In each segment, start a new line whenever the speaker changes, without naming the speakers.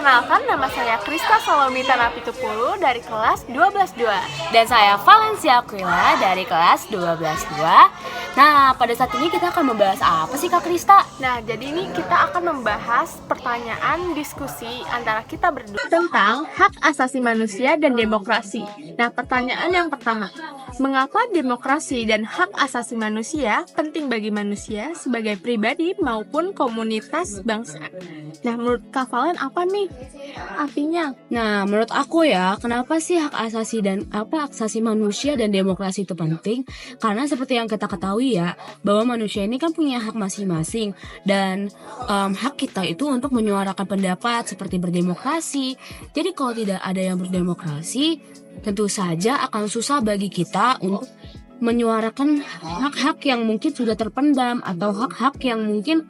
Perkenalkan, nama saya Krista Salomita Napitupulu dari kelas 12-2.
Dan saya Valencia Aquila dari kelas 12-2. Nah, pada saat ini kita akan membahas apa sih Kak Krista?
Nah, jadi ini kita akan membahas pertanyaan diskusi antara kita berdua tentang hak asasi manusia dan demokrasi. Nah, pertanyaan yang pertama, mengapa demokrasi dan hak asasi manusia penting bagi manusia sebagai pribadi maupun komunitas bangsa? Nah, menurut Kak Valen apa nih artinya?
Nah, menurut aku ya, kenapa sih hak asasi manusia dan demokrasi itu penting? Karena seperti yang kita ketahui ya, bahwa manusia ini kan punya hak masing-masing dan hak kita itu untuk menyuarakan pendapat seperti berdemokrasi. Jadi kalau tidak ada yang berdemokrasi, tentu saja akan susah bagi kita untuk menyuarakan hak-hak yang mungkin sudah terpendam atau hak-hak yang mungkin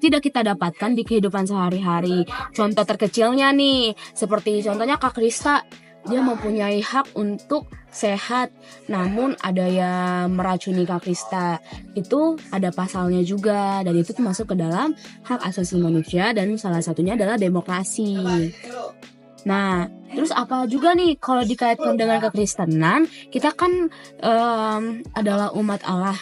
tidak kita dapatkan di kehidupan sehari-hari. Contoh terkecilnya nih, seperti contohnya Kak Krista, dia mempunyai hak untuk sehat, namun ada yang meracuni Kak Krista. Itu ada pasalnya juga, dan itu masuk ke dalam hak asasi manusia, dan salah satunya adalah demokrasi. Nah, terus apa juga nih kalau dikaitkan dengan kekristenan, kita kan adalah umat Allah.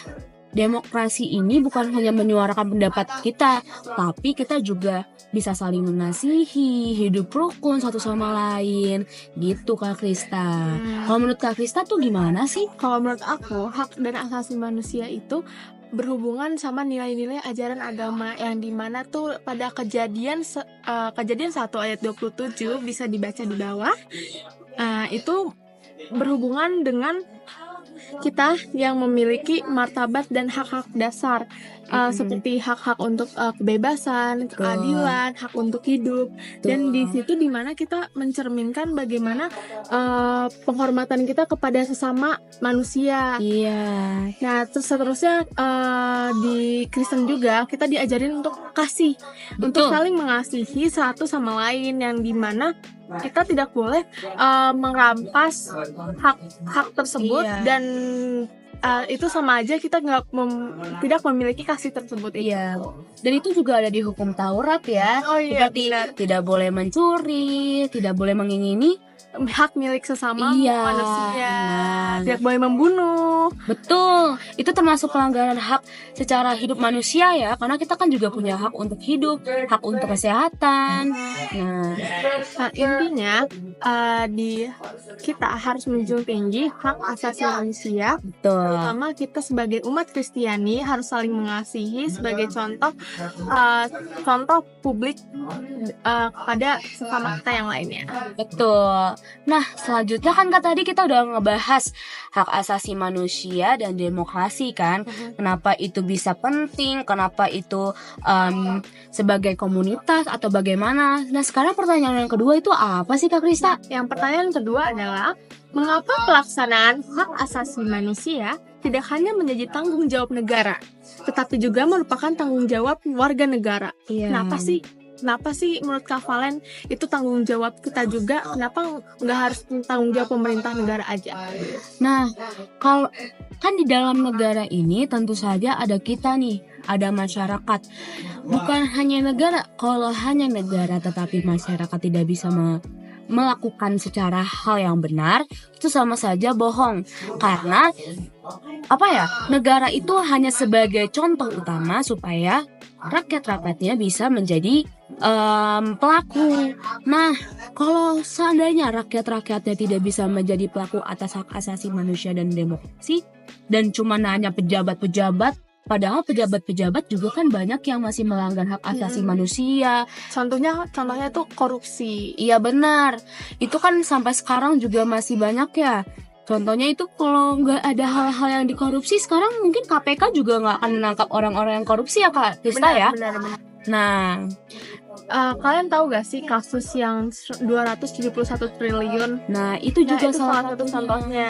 Demokrasi ini bukan hanya menyuarakan pendapat kita, tapi kita juga bisa saling mengasihi, hidup rukun satu sama lain, gitu Kak Krista. Kalau menurut Kak Krista tuh gimana sih?
Kalau menurut aku, hak dan asasi manusia itu berhubungan sama nilai-nilai ajaran agama yang dimana tuh pada kejadian 1 ayat 27 bisa dibaca di bawah. Itu berhubungan dengan kita yang memiliki martabat dan hak-hak dasar seperti hak-hak untuk kebebasan, keadilan, hak untuk hidup. Dan di situ dimana kita mencerminkan bagaimana penghormatan kita kepada sesama manusia.
Iya.
Nah, terus seterusnya di Kristen juga kita diajarin untuk kasih, untuk saling mengasihi satu sama lain, yang dimana kita tidak boleh merampas hak tersebut.
Iya.
Dan itu sama aja kita tidak memiliki kasih tersebut.
Iya. Dan itu juga ada di hukum Taurat ya.
Oh iya,
seperti
benar.
tidak boleh mencuri, tidak boleh mengingini
Hak milik sesama
Iya.
manusia,
Nah,
tidak boleh membunuh.
betul. Itu termasuk pelanggaran hak secara hidup manusia ya, karena kita kan juga punya hak untuk hidup, hak untuk kesehatan. Nah,
Intinya kita harus menjunjung tinggi hak asasi manusia.
betul.
Terutama kita sebagai umat Kristiani harus saling mengasihi sebagai contoh publik kepada sesama kita yang lainnya.
Betul. Nah, selanjutnya kan tadi kita udah ngebahas hak asasi manusia dan demokrasi kan. Kenapa itu bisa penting, kenapa itu sebagai komunitas atau bagaimana. Nah, sekarang pertanyaan yang kedua itu apa sih Kak Krista?
Yang pertanyaan kedua adalah, mengapa pelaksanaan hak asasi manusia tidak hanya menjadi tanggung jawab negara, tetapi juga merupakan tanggung jawab warga negara?
Iya.
Kenapa sih menurut Kak Valen itu tanggung jawab kita juga? Kenapa nggak harus tanggung jawab pemerintah negara aja?
Nah, kalau kan di dalam negara ini tentu saja ada kita nih, ada masyarakat. Bukan hanya negara, kalau hanya negara tetapi masyarakat tidak bisa melakukan secara hal yang benar, itu sama saja bohong. Karena negara itu hanya sebagai contoh utama supaya rakyat-rakyatnya bisa menjadi pelaku. Nah, kalau seandainya rakyat-rakyatnya tidak bisa menjadi pelaku atas hak asasi manusia dan demokrasi, dan cuma hanya pejabat-pejabat, padahal pejabat-pejabat juga kan banyak yang masih melanggar hak asasi manusia.
Contohnya tuh korupsi.
Iya benar, itu kan sampai sekarang juga masih banyak ya. Contohnya itu kalau nggak ada hal-hal yang dikorupsi, sekarang mungkin KPK juga nggak akan menangkap orang-orang yang korupsi ya Kak Krista ya.
Benar.
Nah,
kalian tahu gak sih kasus yang 271 triliun?
Nah itu juga
itu salah satu contohnya.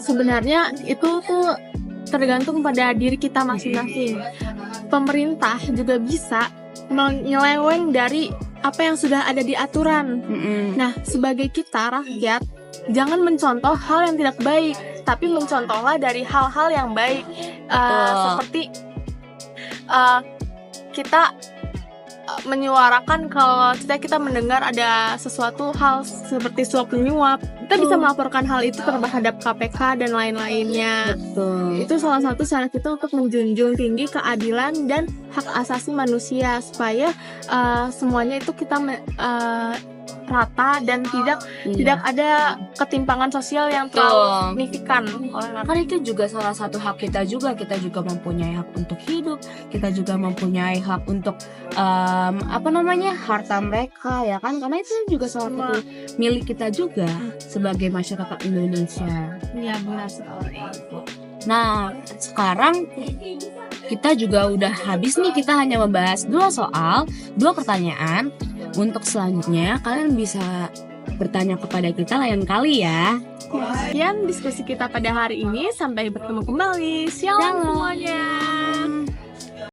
Sebenarnya itu tuh tergantung pada diri kita masing-masing. Pemerintah juga bisa menyeleweng dari apa yang sudah ada di aturan. Nah, sebagai kita rakyat, jangan mencontoh hal yang tidak baik, tapi mencontohlah dari hal-hal yang baik. Seperti kita menyuarakan kalau kita mendengar ada sesuatu hal seperti suap menyuap, kita bisa melaporkan hal itu terhadap KPK dan lain-lainnya.
Betul.
Itu salah satu cara kita untuk menjunjung tinggi keadilan dan hak asasi manusia supaya semuanya itu kita rata dan tidak ada ketimpangan sosial yang terlalu signifikan.
Kan itu juga salah satu hak kita juga mempunyai hak untuk hidup, kita juga mempunyai hak untuk harta mereka ya kan, karena itu juga salah satu milik kita juga sebagai masyarakat Indonesia.
Iya benar sekali.
Nah sekarang kita juga udah habis nih, kita hanya membahas 2 pertanyaan. Untuk selanjutnya kalian bisa bertanya kepada kita lain kali ya.
Sekian diskusi kita pada hari ini, sampai bertemu kembali. Shalom semuanya.